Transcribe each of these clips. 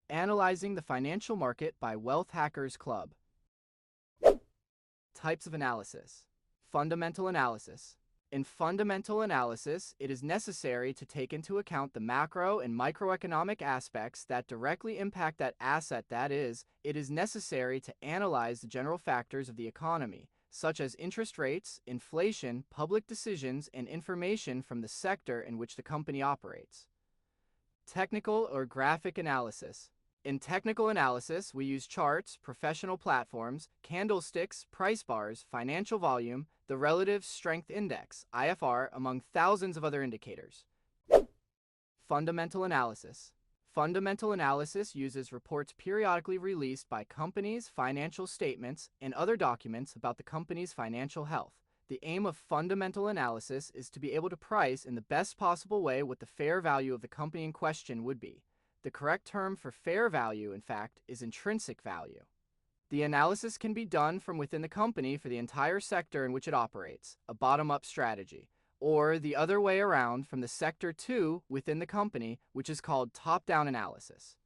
Analyzing the Financial Market by Wealth Hackers Club. Types of analysis. Fundamental analysis. In fundamental analysis, it is necessary to take into account the macro and microeconomic aspects that directly impact that asset. That is, it is necessary to analyze the general factors of the economy, such as interest rates, inflation, public decisions, and information from the sector in which the company operates. Technical or graphic analysis. In technical analysis, we use charts, professional platforms, candlesticks, price bars, financial volume, the relative strength index, IFR, among thousands of other indicators. Fundamental analysis. Fundamental analysis uses reports periodically released by companies, financial statements, and other documents about the company's financial health. The aim of fundamental analysis is to be able to price in the best possible way what the fair value of the company in question would be. The correct term for fair value, in fact, is intrinsic value. The analysis can be done from within the company for the entire sector in which it operates, a bottom-up strategy, or the other way around from the sector to within the company, which is called top-down analysis.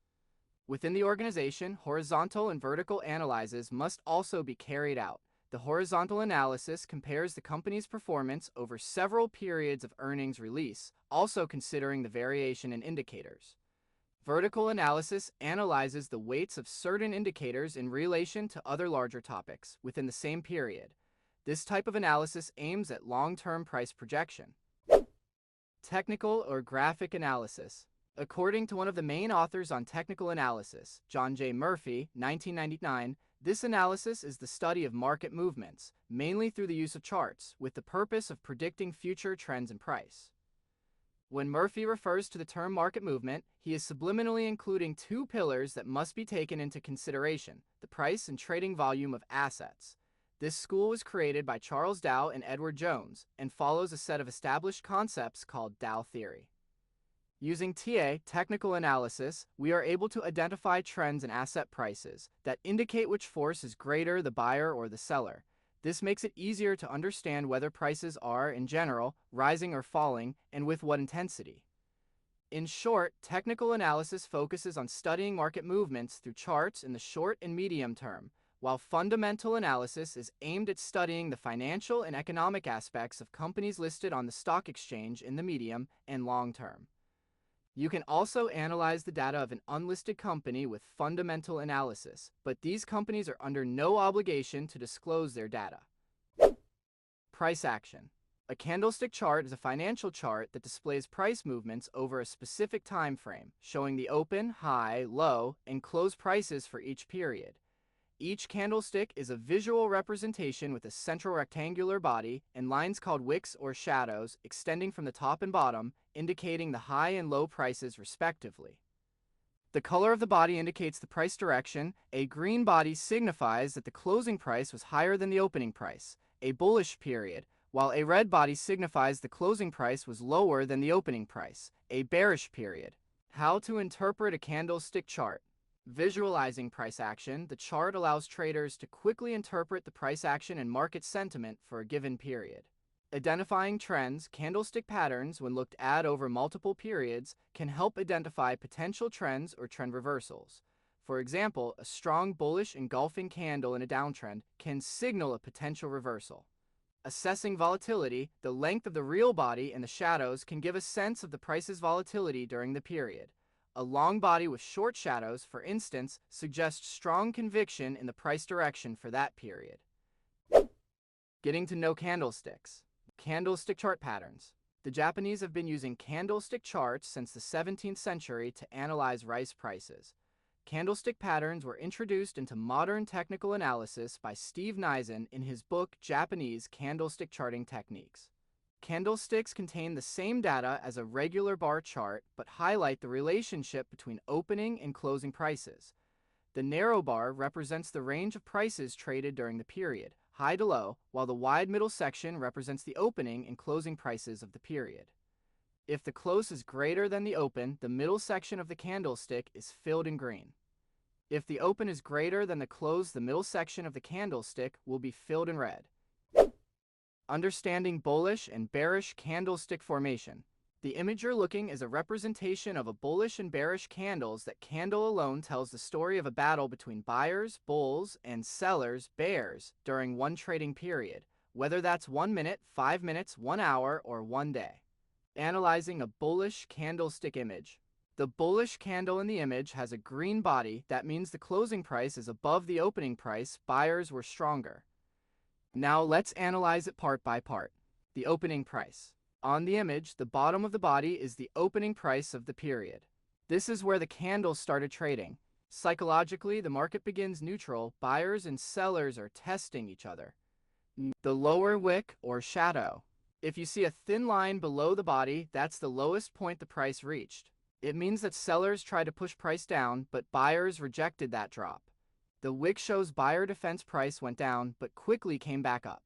Within the organization, horizontal and vertical analyses must also be carried out. The horizontal analysis compares the company's performance over several periods of earnings release, also considering the variation in indicators. Vertical analysis analyzes the weights of certain indicators in relation to other larger topics within the same period. This type of analysis aims at long-term price projection. Technical or graphic analysis. According to one of the main authors on technical analysis, John J. Murphy, 1999, this analysis is the study of market movements, mainly through the use of charts, with the purpose of predicting future trends in price. When Murphy refers to the term market movement, he is subliminally including two pillars that must be taken into consideration: the price and trading volume of assets. This school was created by Charles Dow and Edward Jones and follows a set of established concepts called Dow theory. Using TA, technical analysis, we are able to identify trends in asset prices that indicate which force is greater, the buyer or the seller. This makes it easier to understand whether prices are, in general, rising or falling, and with what intensity. In short, technical analysis focuses on studying market movements through charts in the short and medium term, while fundamental analysis is aimed at studying the financial and economic aspects of companies listed on the stock exchange in the medium and long term. You can also analyze the data of an unlisted company with fundamental analysis, but these companies are under no obligation to disclose their data. Price action. A candlestick chart is a financial chart that displays price movements over a specific time frame, showing the open, high, low, and close prices for each period. Each candlestick is a visual representation with a central rectangular body and lines called wicks or shadows extending from the top and bottom, indicating the high and low prices respectively. The color of the body indicates the price direction. A green body signifies that the closing price was higher than the opening price, a bullish period, while a red body signifies the closing price was lower than the opening price, a bearish period. How to interpret a candlestick chart. Visualizing price action, the chart allows traders to quickly interpret the price action and market sentiment for a given period. Identifying trends, candlestick patterns, when looked at over multiple periods, can help identify potential trends or trend reversals. For example, a strong bullish engulfing candle in a downtrend can signal a potential reversal. Assessing volatility, the length of the real body and the shadows can give a sense of the price's volatility during the period. A long body with short shadows, for instance, suggests strong conviction in the price direction for that period. Getting to know candlesticks. Candlestick chart patterns. The Japanese have been using candlestick charts since the 17th century to analyze rice prices. Candlestick patterns were introduced into modern technical analysis by Steve Nissen in his book Japanese Candlestick Charting Techniques. Candlesticks contain the same data as a regular bar chart but highlight the relationship between opening and closing prices. The narrow bar represents the range of prices traded during the period, high to low, while the wide middle section represents the opening and closing prices of the period. If the close is greater than the open, the middle section of the candlestick is filled in green. If the open is greater than the close, the middle section of the candlestick will be filled in red. Understanding bullish and bearish candlestick formation. The image you're looking is a representation of a bullish and bearish candles. That candle alone tells the story of a battle between buyers, bulls, and sellers, bears, during one trading period, whether that's 1 minute, 5 minutes, 1 hour, or 1 day. Analyzing a bullish candlestick image. The bullish candle in the image has a green body. That means the closing price is above the opening price. Buyers were stronger. Now let's analyze it part by part. The opening price. On the image, the bottom of the body is the opening price of the period. This is where the candle started trading. Psychologically, the market begins neutral. Buyers and sellers are testing each other. The lower wick or shadow. If you see a thin line below the body, that's the lowest point the price reached. It means that sellers tried to push price down, but buyers rejected that drop. The wick shows buyer defense price went down, but quickly came back up.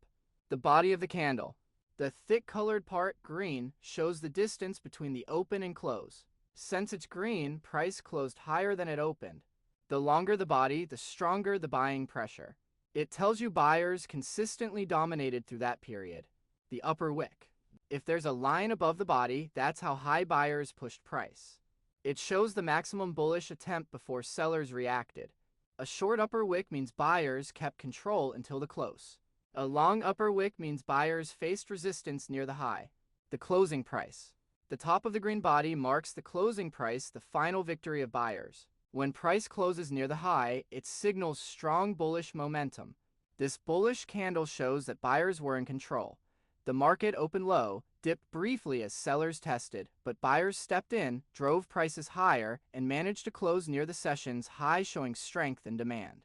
The body of the candle. The thick colored part, green, shows the distance between the open and close. Since it's green, price closed higher than it opened. The longer the body, the stronger the buying pressure. It tells you buyers consistently dominated through that period. The upper wick. If there's a line above the body, that's how high buyers pushed price. It shows the maximum bullish attempt before sellers reacted. A short upper wick means buyers kept control until the close. A long upper wick means buyers faced resistance near the high. The closing price. The top of the green body marks the closing price, the final victory of buyers. When price closes near the high, it signals strong bullish momentum. This bullish candle shows that buyers were in control. The market opened low, dipped briefly as sellers tested, but buyers stepped in, drove prices higher, and managed to close near the session's high, showing strength and demand.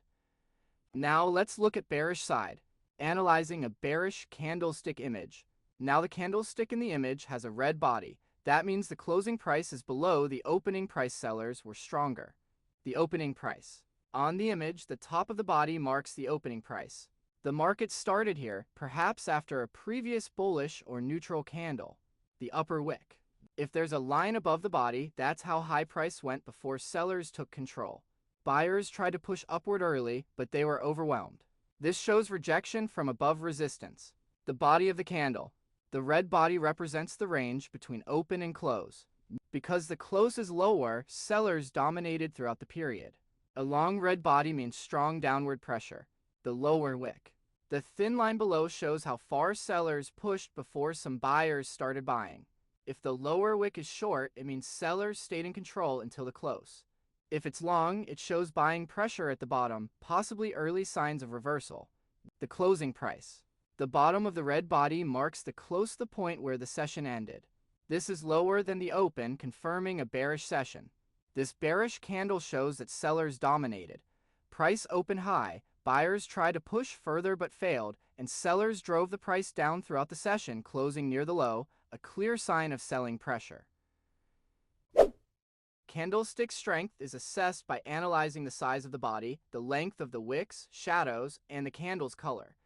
Now let's look at bearish side. Analyzing a bearish candlestick image. Now the candlestick in the image has a red body. That means the closing price is below the opening price. Sellers were stronger. The opening price. On the image, the top of the body marks the opening price. The market started here, perhaps after a previous bullish or neutral candle. The upper wick. If there's a line above the body, that's how high price went before sellers took control. Buyers tried to push upward early, but they were overwhelmed. This shows rejection from above resistance. The body of the candle. The red body represents the range between open and close. Because the close is lower, sellers dominated throughout the period. A long red body means strong downward pressure. The lower wick. The thin line below shows how far sellers pushed before some buyers started buying. If the lower wick is short, it means sellers stayed in control until the close. If it's long, it shows buying pressure at the bottom, possibly early signs of reversal. The closing price. The bottom of the red body marks the point where the session ended. This is lower than the open, confirming a bearish session. This bearish candle shows that sellers dominated. Price opened high, buyers tried to push further but failed, and sellers drove the price down throughout the session, closing near the low, a clear sign of selling pressure. Candlestick strength is assessed by analyzing the size of the body, the length of the wicks, shadows, and the candle's color.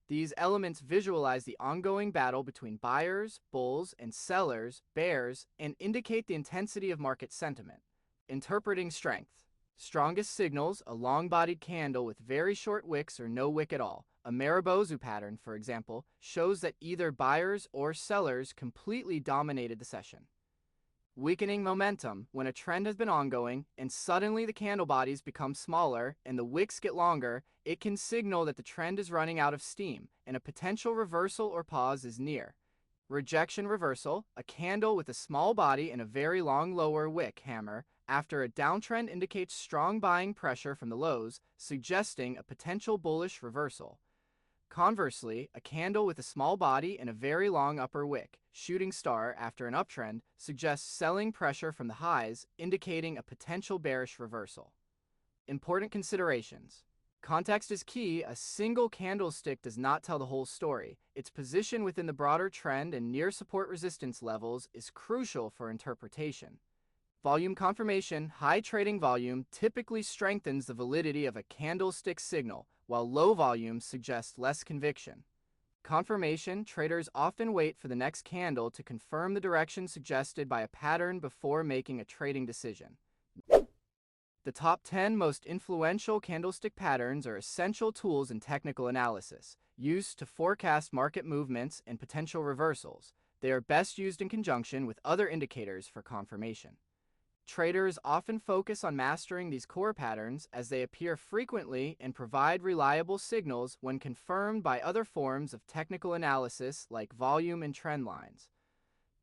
These elements visualize the ongoing battle between buyers, bulls, and sellers, bears, and indicate the intensity of market sentiment. Interpreting strength. Strongest signals, a long-bodied candle with very short wicks or no wick at all. A Maribozu pattern, for example, shows that either buyers or sellers completely dominated the session. Weakening momentum. When a trend has been ongoing and suddenly the candle bodies become smaller and the wicks get longer, it can signal that the trend is running out of steam and a potential reversal or pause is near. Rejection reversal. A candle with a small body and a very long lower wick hammer after a downtrend indicates strong buying pressure from the lows, suggesting a potential bullish reversal. Conversely, a candle with a small body and a very long upper wick, shooting star after an uptrend, suggests selling pressure from the highs, indicating a potential bearish reversal. Important considerations. Context is key. A single candlestick does not tell the whole story. Its position within the broader trend and near support resistance levels is crucial for interpretation. Volume confirmation. High trading volume typically strengthens the validity of a candlestick signal, while low volume suggests less conviction. Confirmation. Traders often wait for the next candle to confirm the direction suggested by a pattern before making a trading decision. The top 10 most influential candlestick patterns are essential tools in technical analysis, used to forecast market movements and potential reversals. They are best used in conjunction with other indicators for confirmation. Traders often focus on mastering these core patterns as they appear frequently and provide reliable signals when confirmed by other forms of technical analysis like volume and trend lines.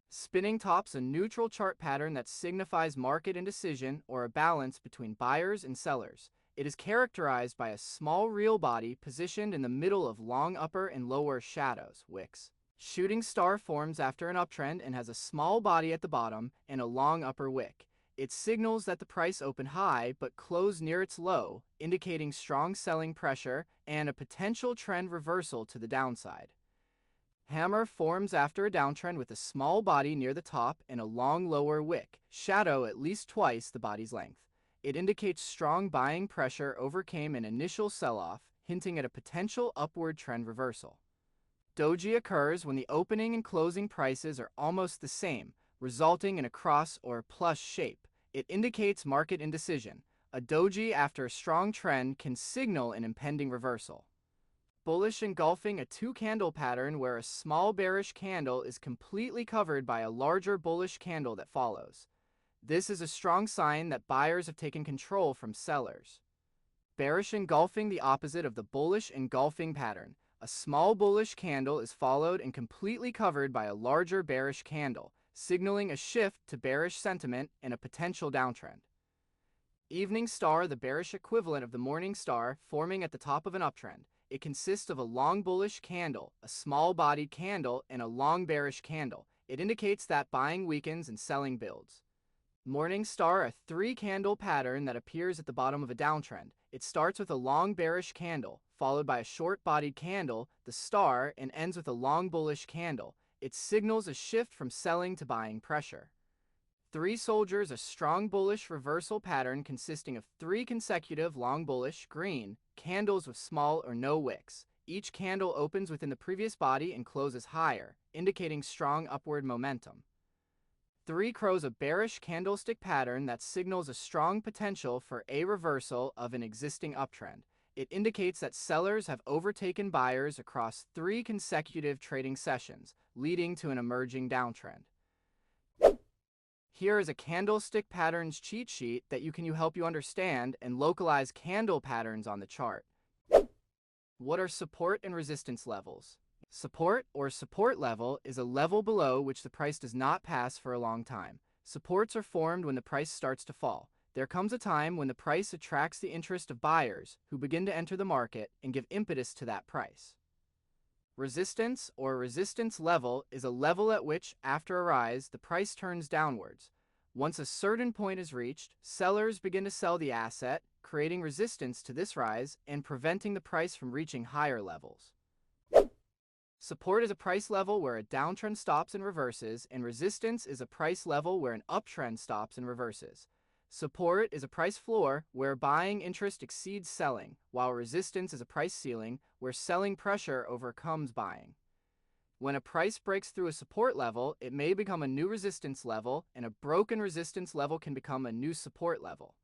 Spinning top's a neutral chart pattern that signifies market indecision or a balance between buyers and sellers. It is characterized by a small real body positioned in the middle of long upper and lower shadows, wicks. Shooting star forms after an uptrend and has a small body at the bottom and a long upper wick. It signals that the price opened high but closed near its low, indicating strong selling pressure and a potential trend reversal to the downside. Hammer forms after a downtrend with a small body near the top and a long lower wick, shadow at least twice the body's length. It indicates strong buying pressure overcame an initial sell-off, hinting at a potential upward trend reversal. Doji occurs when the opening and closing prices are almost the same, resulting in a cross or plus shape. It indicates market indecision. A doji after a strong trend can signal an impending reversal. Bullish engulfing a two-candle pattern where a small bearish candle is completely covered by a larger bullish candle that follows. This is a strong sign that buyers have taken control from sellers. Bearish engulfing the opposite of the bullish engulfing pattern. A small bullish candle is followed and completely covered by a larger bearish candle, signaling a shift to bearish sentiment and a potential downtrend. Evening star, the bearish equivalent of the morning star, forming at the top of an uptrend. It consists of a long bullish candle, a small-bodied candle, and a long bearish candle. It indicates that buying weakens and selling builds. Morning star, a three-candle pattern that appears at the bottom of a downtrend. It starts with a long bearish candle, followed by a short-bodied candle, the star, and ends with a long bullish candle. It signals a shift from selling to buying pressure. Three soldiers, a strong bullish reversal pattern consisting of three consecutive long bullish, green, candles with small or no wicks. Each candle opens within the previous body and closes higher, indicating strong upward momentum. Three crows, a bearish candlestick pattern that signals a strong potential for a reversal of an existing uptrend. It indicates that sellers have overtaken buyers across three consecutive trading sessions, leading to an emerging downtrend. Here is a candlestick patterns cheat sheet that can help you understand and localize candle patterns on the chart. What are support and resistance levels? Support or support level is a level below which the price does not pass for a long time. Supports are formed when the price starts to fall. There comes a time when the price attracts the interest of buyers who begin to enter the market and give impetus to that price. Resistance or resistance level is a level at which, after a rise, the price turns downwards. Once a certain point is reached, sellers begin to sell the asset, creating resistance to this rise and preventing the price from reaching higher levels. Support is a price level where a downtrend stops and reverses, and resistance is a price level where an uptrend stops and reverses. Support is a price floor where buying interest exceeds selling, while resistance is a price ceiling where selling pressure overcomes buying. When a price breaks through a support level, it may become a new resistance level, and a broken resistance level can become a new support level.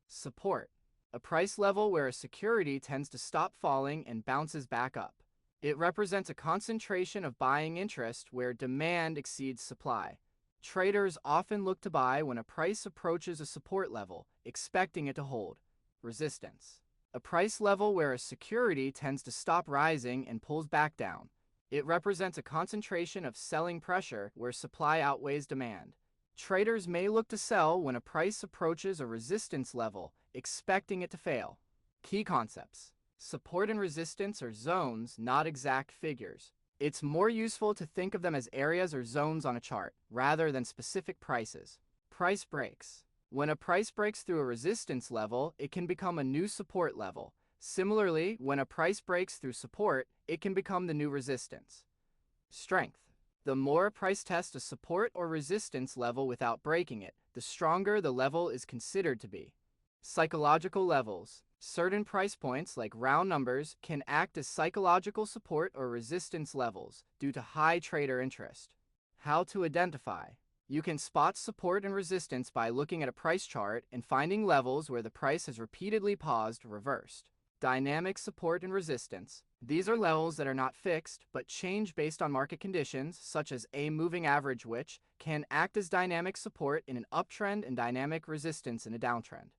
Support, a price level where a security tends to stop falling and bounces back up. It represents a concentration of buying interest where demand exceeds supply. Traders often look to buy when a price approaches a support level, expecting it to hold. Resistance, a price level where a security tends to stop rising and pulls back down. It represents a concentration of selling pressure where supply outweighs demand. Traders may look to sell when a price approaches a resistance level, expecting it to fail. Key concepts. Support and resistance are zones, not exact figures. It's more useful to think of them as areas or zones on a chart, rather than specific prices. Price breaks. When a price breaks through a resistance level, it can become a new support level. Similarly, when a price breaks through support, it can become the new resistance. Strength. The more a price tests a support or resistance level without breaking it, the stronger the level is considered to be. Psychological levels. Certain price points, like round numbers, can act as psychological support or resistance levels due to high trader interest. How to identify. You can spot support and resistance by looking at a price chart and finding levels where the price has repeatedly paused or reversed. Dynamic support and resistance. These are levels that are not fixed, but change based on market conditions, such as a moving average, which can act as dynamic support in an uptrend and dynamic resistance in a downtrend.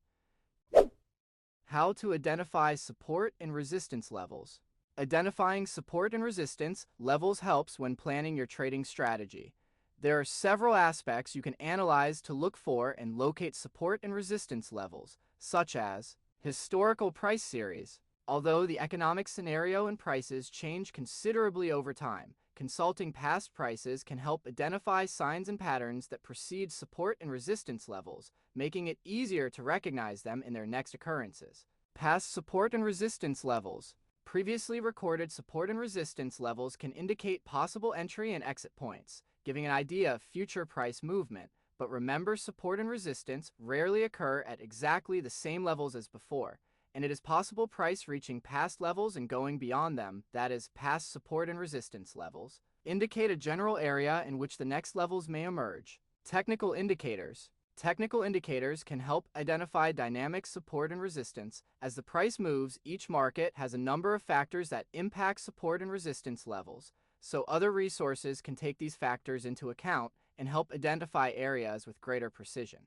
How to identify support and resistance levels. Identifying support and resistance levels helps when planning your trading strategy. There are several aspects you can analyze to look for and locate support and resistance levels, such as historical price series. Although the economic scenario and prices change considerably over time, consulting past prices can help identify signs and patterns that precede support and resistance levels, making it easier to recognize them in their next occurrences. Past support and resistance levels. Previously recorded support and resistance levels can indicate possible entry and exit points, giving an idea of future price movement. But remember, support and resistance rarely occur at exactly the same levels as before, and it is possible price reaching past levels and going beyond them, that is, past support and resistance levels, indicate a general area in which the next levels may emerge. Technical indicators. Technical indicators can help identify dynamic support and resistance. As the price moves, each market has a number of factors that impact support and resistance levels, so other resources can take these factors into account and help identify areas with greater precision.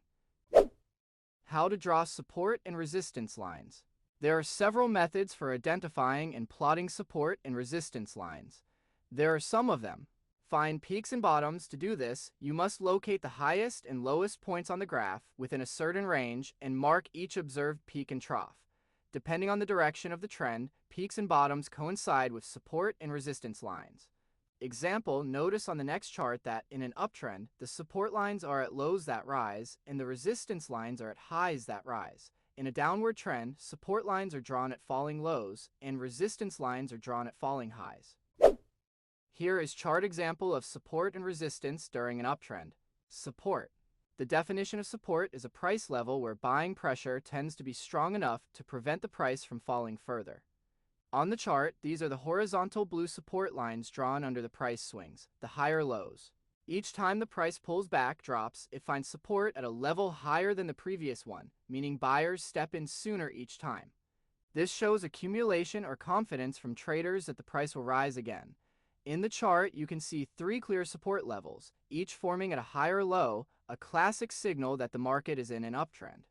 How to draw support and resistance lines. There are several methods for identifying and plotting support and resistance lines. There are some of them. Find peaks and bottoms. To do this, you must locate the highest and lowest points on the graph within a certain range and mark each observed peak and trough. Depending on the direction of the trend, peaks and bottoms coincide with support and resistance lines. Example, notice on the next chart that in an uptrend, the support lines are at lows that rise and the resistance lines are at highs that rise. In a downward trend, support lines are drawn at falling lows and resistance lines are drawn at falling highs. Here is chart example of support and resistance during an uptrend. Support. The definition of support is a price level where buying pressure tends to be strong enough to prevent the price from falling further. On the chart, these are the horizontal blue support lines drawn under the price swings, the higher lows. Each time the price pulls back, drops, it finds support at a level higher than the previous one, meaning buyers step in sooner each time. This shows accumulation or confidence from traders that the price will rise again. In the chart, you can see 3 clear support levels, each forming at a higher low, a classic signal that the market is in an uptrend.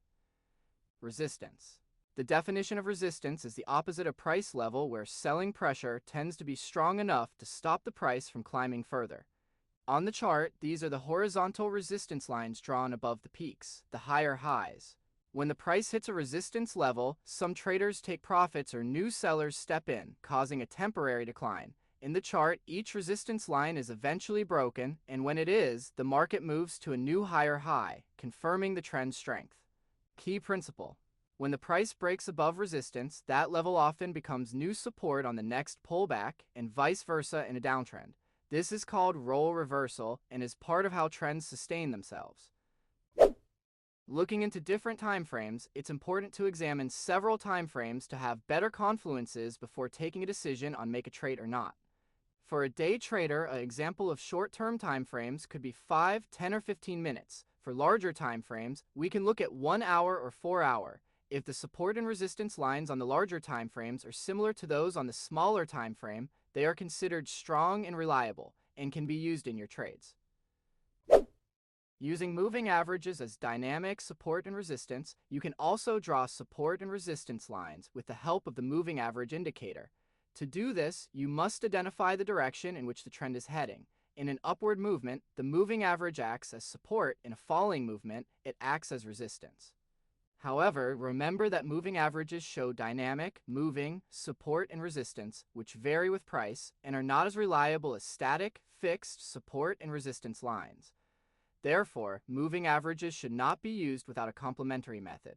Resistance. The definition of resistance is the opposite of price level where selling pressure tends to be strong enough to stop the price from climbing further. On the chart, these are the horizontal resistance lines drawn above the peaks, the higher highs. When the price hits a resistance level, some traders take profits or new sellers step in, causing a temporary decline. In the chart, each resistance line is eventually broken, and when it is, the market moves to a new higher high, confirming the trend's strength. Key principle. When the price breaks above resistance, that level often becomes new support on the next pullback, and vice versa in a downtrend. This is called role reversal and is part of how trends sustain themselves. Looking into different time frames, it's important to examine several time frames to have better confluences before taking a decision on make a trade or not. For a day trader, an example of short-term time frames could be 5, 10, or 15 minutes. For larger time frames, we can look at 1 hour or 4 hour. If the support and resistance lines on the larger time frames are similar to those on the smaller time frame, they are considered strong and reliable and can be used in your trades. Using moving averages as dynamic support and resistance, you can also draw support and resistance lines with the help of the moving average indicator. To do this, you must identify the direction in which the trend is heading. In an upward movement, the moving average acts as support. In a falling movement, it acts as resistance. However, remember that moving averages show dynamic, moving, support, and resistance, which vary with price and are not as reliable as static, fixed support and resistance lines. Therefore, moving averages should not be used without a complementary method.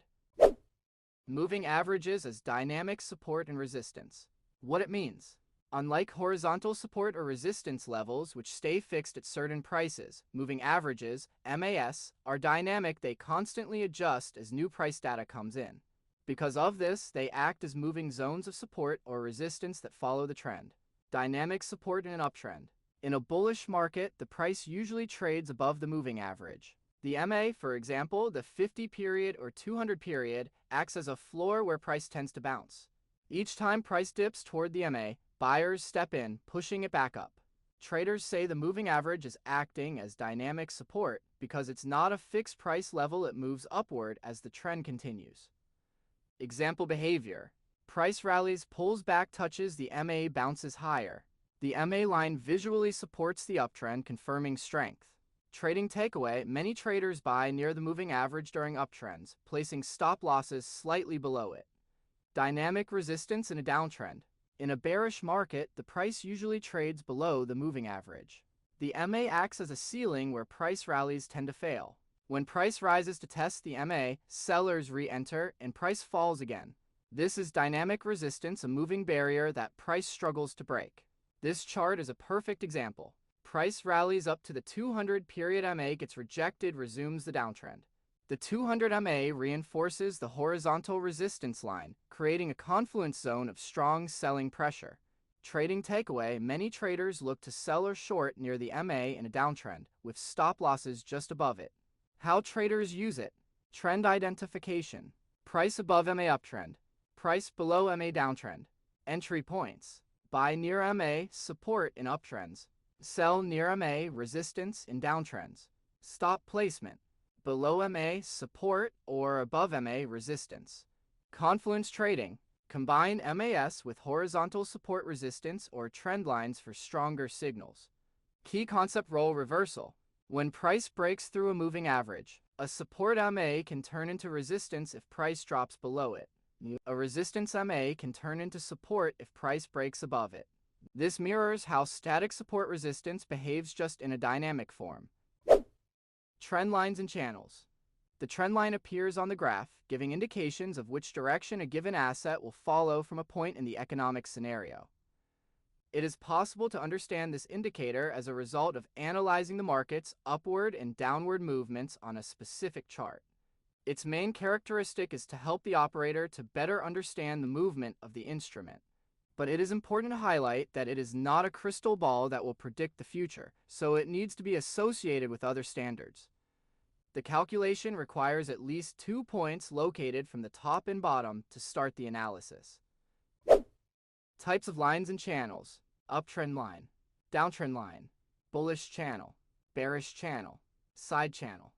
Moving averages as dynamic support and resistance. What it means. Unlike horizontal support or resistance levels which stay fixed at certain prices, moving averages, MAS, are dynamic. They constantly adjust as new price data comes in. Because of this, they act as moving zones of support or resistance that follow the trend. Dynamic support in an uptrend. In a bullish market, the price usually trades above the moving average. The MA, for example, the 50 period or 200 period, acts as a floor where price tends to bounce. Each time price dips toward the MA, Buyers step in, pushing it back up. Traders say the moving average is acting as dynamic support because it's not a fixed price level, it moves upward as the trend continues. Example behavior. Price rallies, pulls back, touches the MA, bounces higher. The MA line visually supports the uptrend, confirming strength. Trading takeaway, many traders buy near the moving average during uptrends, placing stop losses slightly below it. Dynamic resistance in a downtrend. In a bearish market, the price usually trades below the moving average. The MA acts as a ceiling where price rallies tend to fail. When price rises to test the MA, sellers re-enter and price falls again. This is dynamic resistance, a moving barrier that price struggles to break. This chart is a perfect example. Price rallies up to the 200 period MA, gets rejected, resumes the downtrend. The 200 MA reinforces the horizontal resistance line, creating a confluence zone of strong selling pressure. Trading takeaway, many traders look to sell or short near the MA in a downtrend, with stop losses just above it. How traders use it. Trend identification. Price above MA uptrend. Price below MA downtrend. Entry points. Buy near MA, support in uptrends. Sell near MA, resistance in downtrends. Stop placement. Below MA, support, or above MA, resistance. Confluence trading. Combine MAS with horizontal support, resistance, or trend lines for stronger signals. Key concept: role reversal. When price breaks through a moving average, a support MA can turn into resistance if price drops below it. A resistance MA can turn into support if price breaks above it. This mirrors how static support resistance behaves, just in a dynamic form. Trend lines and channels. The trend line appears on the graph, giving indications of which direction a given asset will follow from a point in the economic scenario. It is possible to understand this indicator as a result of analyzing the market's upward and downward movements on a specific chart. Its main characteristic is to help the operator to better understand the movement of the instrument. But it is important to highlight that it is not a crystal ball that will predict the future, so it needs to be associated with other standards. The calculation requires at least 2 points located from the top and bottom to start the analysis. Types of lines and channels. Uptrend line, downtrend line, bullish channel, bearish channel, side channel.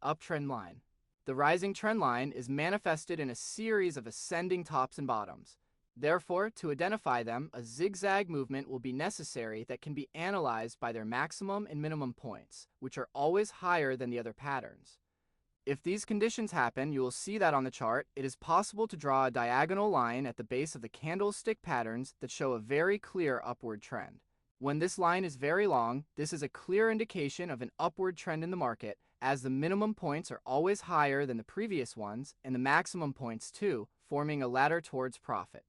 Uptrend line. The rising trend line is manifested in a series of ascending tops and bottoms. Therefore, to identify them, a zigzag movement will be necessary that can be analyzed by their maximum and minimum points, which are always higher than the other patterns. If these conditions happen, you will see that on the chart, it is possible to draw a diagonal line at the base of the candlestick patterns that show a very clear upward trend. When this line is very long, this is a clear indication of an upward trend in the market, as the minimum points are always higher than the previous ones, and the maximum points too, forming a ladder towards profit.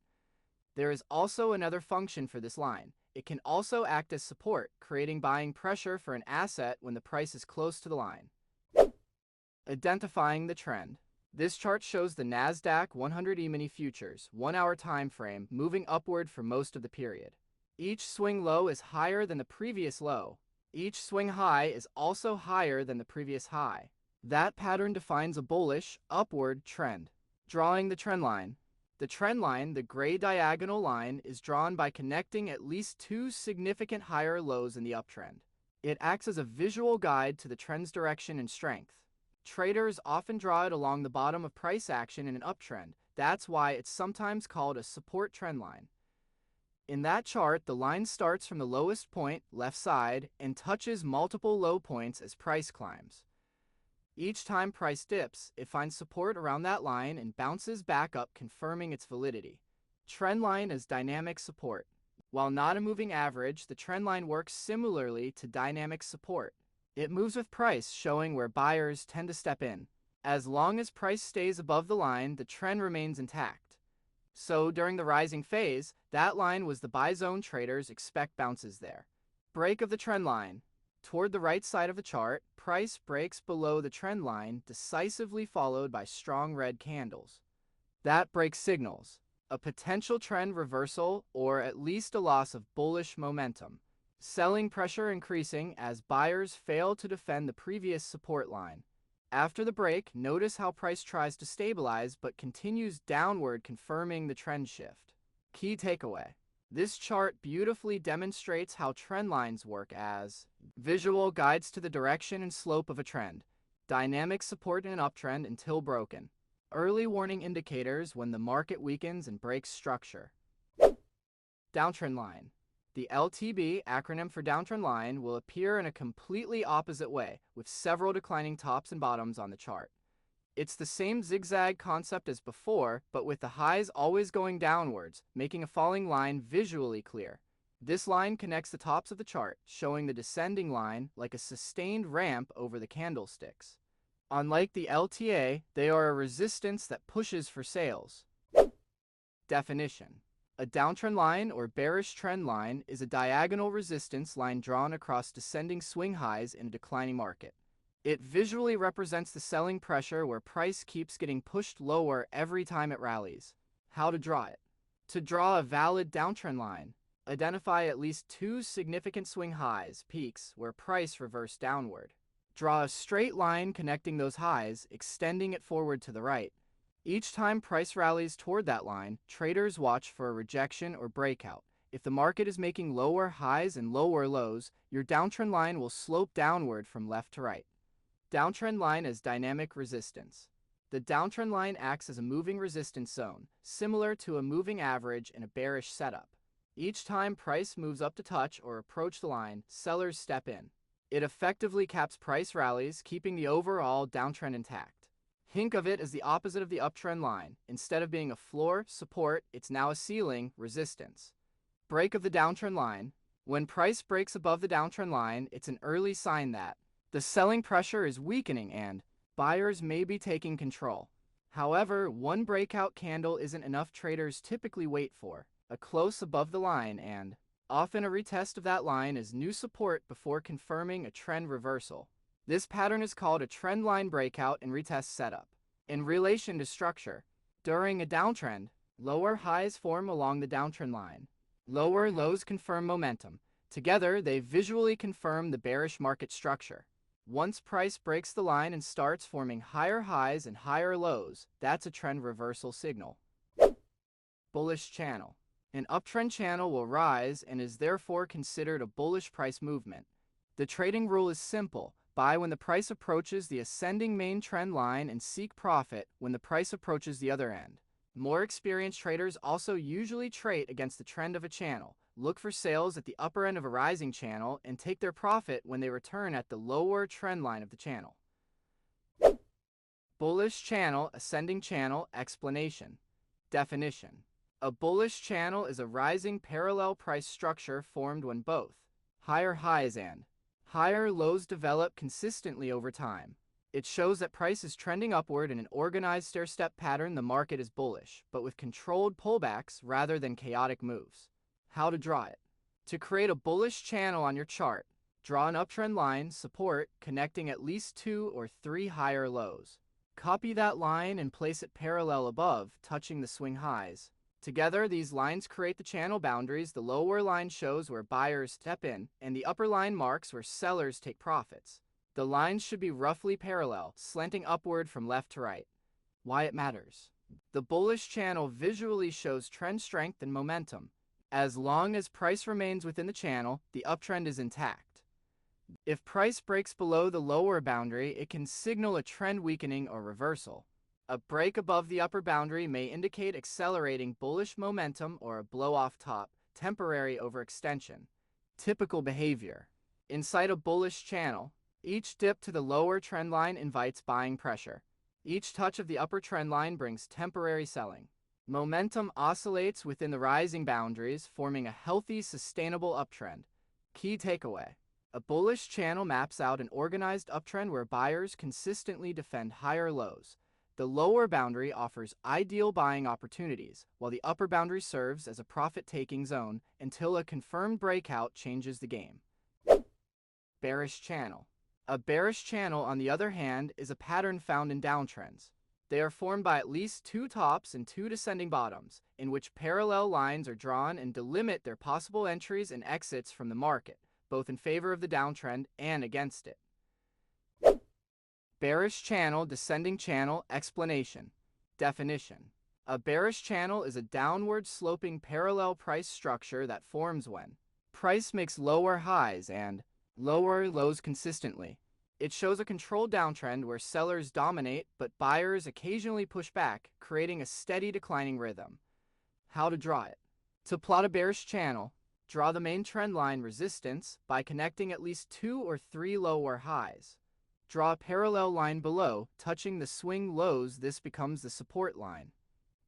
There is also another function for this line. It can also act as support, creating buying pressure for an asset when the price is close to the line. Identifying the trend. This chart shows the Nasdaq 100 E-mini futures 1-hour time frame moving upward for most of the period. Each swing low is higher than the previous low. Each swing high is also higher than the previous high. That pattern defines a bullish, upward trend. Drawing the trend line. The trend line, the gray diagonal line, is drawn by connecting at least 2 significant higher lows in the uptrend. It acts as a visual guide to the trend's direction and strength. Traders often draw it along the bottom of price action in an uptrend. That's why it's sometimes called a support trend line. In that chart, the line starts from the lowest point, left side, and touches multiple low points as price climbs. Each time price dips, it finds support around that line and bounces back up, confirming its validity. Trend line as dynamic support. While not a moving average, the trend line works similarly to dynamic support. It moves with price, showing where buyers tend to step in. As long as price stays above the line, the trend remains intact. So during the rising phase, that line was the buy zone. Traders expect bounces there. Break of the trend line. Toward the right side of the chart, price breaks below the trend line, decisively followed by strong red candles. That break signals a potential trend reversal or at least a loss of bullish momentum. Selling pressure increasing as buyers fail to defend the previous support line. After the break, notice how price tries to stabilize but continues downward, confirming the trend shift. Key takeaway. This chart beautifully demonstrates how trend lines work as visual guides to the direction and slope of a trend, dynamic support in an uptrend until broken, early warning indicators when the market weakens and breaks structure. Downtrend line. The LTB, acronym for downtrend line, will appear in a completely opposite way, with several declining tops and bottoms on the chart. It's the same zigzag concept as before, but with the highs always going downwards, making a falling line visually clear. This line connects the tops of the chart, showing the descending line like a sustained ramp over the candlesticks. Unlike the LTA, they are a resistance that pushes for sales. Definition. A downtrend line or bearish trend line is a diagonal resistance line drawn across descending swing highs in a declining market. It visually represents the selling pressure where price keeps getting pushed lower every time it rallies. How to draw it. To draw a valid downtrend line, identify at least two significant swing highs, peaks, where price reversed downward. Draw a straight line connecting those highs, extending it forward to the right. Each time price rallies toward that line, traders watch for a rejection or breakout. If the market is making lower highs and lower lows, your downtrend line will slope downward from left to right. Downtrend line as dynamic resistance. The downtrend line acts as a moving resistance zone, similar to a moving average in a bearish setup. Each time price moves up to touch or approach the line, sellers step in. It effectively caps price rallies, keeping the overall downtrend intact. Think of it as the opposite of the uptrend line. Instead of being a floor, support, it's now a ceiling, resistance. Break of the downtrend line. When price breaks above the downtrend line, it's an early sign that the selling pressure is weakening and buyers may be taking control. However, one breakout candle isn't enough. Traders typically wait for a close above the line and often a retest of that line as new support before confirming a trend reversal. This pattern is called a trend line breakout and retest setup. In relation to structure, during a downtrend, lower highs form along the downtrend line. Lower lows confirm momentum. Together, they visually confirm the bearish market structure. Once price breaks the line and starts forming higher highs and higher lows, that's a trend reversal signal. Bullish channel. An uptrend channel will rise and is therefore considered a bullish price movement. The trading rule is simple. Buy when the price approaches the ascending main trend line and seek profit when the price approaches the other end. More experienced traders also usually trade against the trend of a channel. Look for sales at the upper end of a rising channel and take their profit when they return at the lower trend line of the channel. Bullish channel, ascending channel, explanation. Definition. A bullish channel is a rising parallel price structure formed when both higher highs and higher lows develop consistently over time. It shows that price is trending upward in an organized stair-step pattern. The market is bullish, but with controlled pullbacks rather than chaotic moves. How to draw it. To create a bullish channel on your chart, draw an uptrend line, support, connecting at least 2 or 3 higher lows. Copy that line and place it parallel above, touching the swing highs. Together, these lines create the channel boundaries. The lower line shows where buyers step in, and the upper line marks where sellers take profits. The lines should be roughly parallel, slanting upward from left to right. Why it matters. The bullish channel visually shows trend strength and momentum. As long as price remains within the channel, the uptrend is intact. If price breaks below the lower boundary, it can signal a trend weakening or reversal. A break above the upper boundary may indicate accelerating bullish momentum or a blow-off top, temporary overextension. Typical behavior. Inside a bullish channel, each dip to the lower trend line invites buying pressure. Each touch of the upper trend line brings temporary selling. Momentum oscillates within the rising boundaries, forming a healthy, sustainable uptrend. Key takeaway. A bullish channel maps out an organized uptrend where buyers consistently defend higher lows. The lower boundary offers ideal buying opportunities, while the upper boundary serves as a profit-taking zone until a confirmed breakout changes the game. Bearish channel. A bearish channel, on the other hand, is a pattern found in downtrends. They are formed by at least 2 tops and 2 descending bottoms, in which parallel lines are drawn and delimit their possible entries and exits from the market, both in favor of the downtrend and against it. Bearish channel, descending channel, explanation. Definition. A bearish channel is a downward sloping parallel price structure that forms when price makes lower highs and lower lows consistently. It shows a controlled downtrend where sellers dominate but buyers occasionally push back, creating a steady declining rhythm. How to draw it. To plot a bearish channel, draw the main trend line resistance by connecting at least 2 or 3 lower highs. Draw a parallel line below, touching the swing lows. This becomes the support line.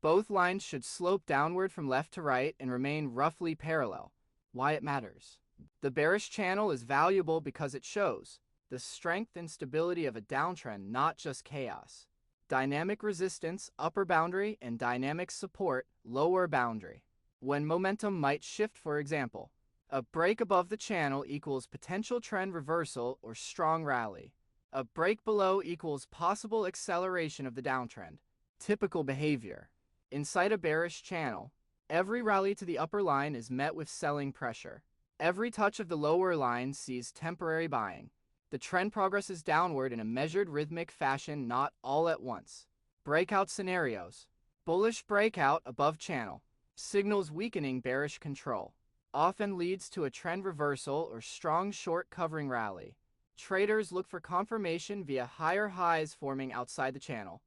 Both lines should slope downward from left to right and remain roughly parallel. Why it matters. The bearish channel is valuable because it shows the strength and stability of a downtrend, not just chaos. Dynamic resistance, upper boundary, and dynamic support, lower boundary. When momentum might shift, for example, a break above the channel equals potential trend reversal or strong rally. A break below equals possible acceleration of the downtrend. Typical behavior. Inside a bearish channel, every rally to the upper line is met with selling pressure. Every touch of the lower line sees temporary buying. The trend progresses downward in a measured rhythmic fashion, not all at once. Breakout scenarios. Bullish breakout above channel signals weakening bearish control. Often leads to a trend reversal or strong short covering rally. Traders look for confirmation via higher highs forming outside the channel.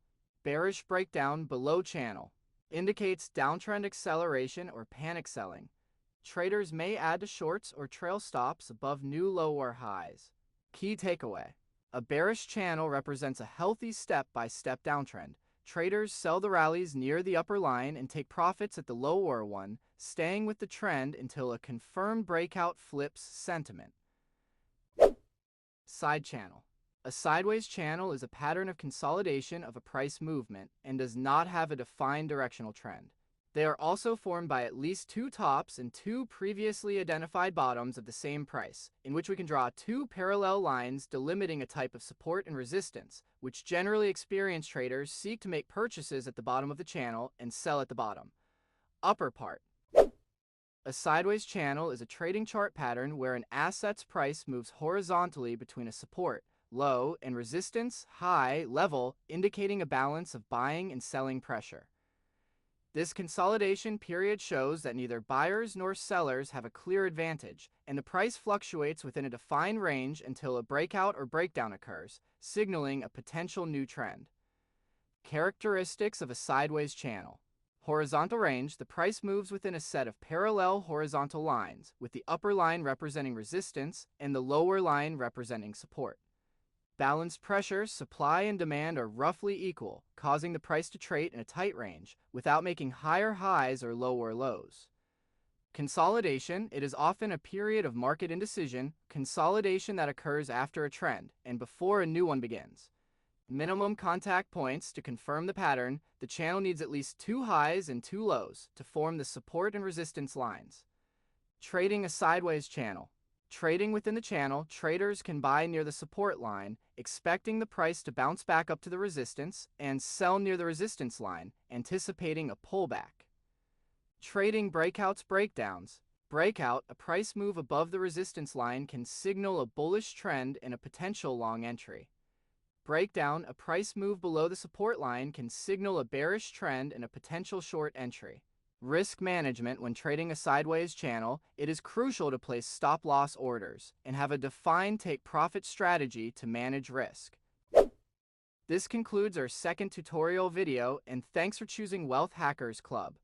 Bearish breakdown below channel indicates downtrend acceleration or panic selling. Traders may add to shorts or trail stops above new lower highs. Key takeaway. A bearish channel represents a healthy step-by-step downtrend. Traders sell the rallies near the upper line and take profits at the lower one, staying with the trend until a confirmed breakout flips sentiment. Side channel. A sideways channel is a pattern of consolidation of a price movement and does not have a defined directional trend. They are also formed by at least 2 tops and 2 previously identified bottoms of the same price, in which we can draw 2 parallel lines delimiting a type of support and resistance, which generally experienced traders seek to make purchases at the bottom of the channel and sell at the bottom. Upper part. A sideways channel is a trading chart pattern where an asset's price moves horizontally between a support, low, and resistance, high, level, indicating a balance of buying and selling pressure. This consolidation period shows that neither buyers nor sellers have a clear advantage, and the price fluctuates within a defined range until a breakout or breakdown occurs, signaling a potential new trend. Characteristics of a sideways channel. Horizontal range, the price moves within a set of parallel horizontal lines, with the upper line representing resistance and the lower line representing support. Balanced pressure, supply and demand are roughly equal, causing the price to trade in a tight range without making higher highs or lower lows. Consolidation, it is often a period of market indecision, consolidation that occurs after a trend and before a new one begins. Minimum contact points to confirm the pattern, the channel needs at least 2 highs and 2 lows to form the support and resistance lines. Trading a sideways channel. Trading within the channel, traders can buy near the support line, expecting the price to bounce back up to the resistance, and sell near the resistance line, anticipating a pullback. Trading breakouts breakdowns. Breakout, a price move above the resistance line can signal a bullish trend and a potential long entry. Breakdown, a price move below the support line can signal a bearish trend and a potential short entry. Risk management. When trading a sideways channel, it is crucial to place stop-loss orders and have a defined take-profit strategy to manage risk. This concludes our second tutorial video, and thanks for choosing Wealth Hackers Club.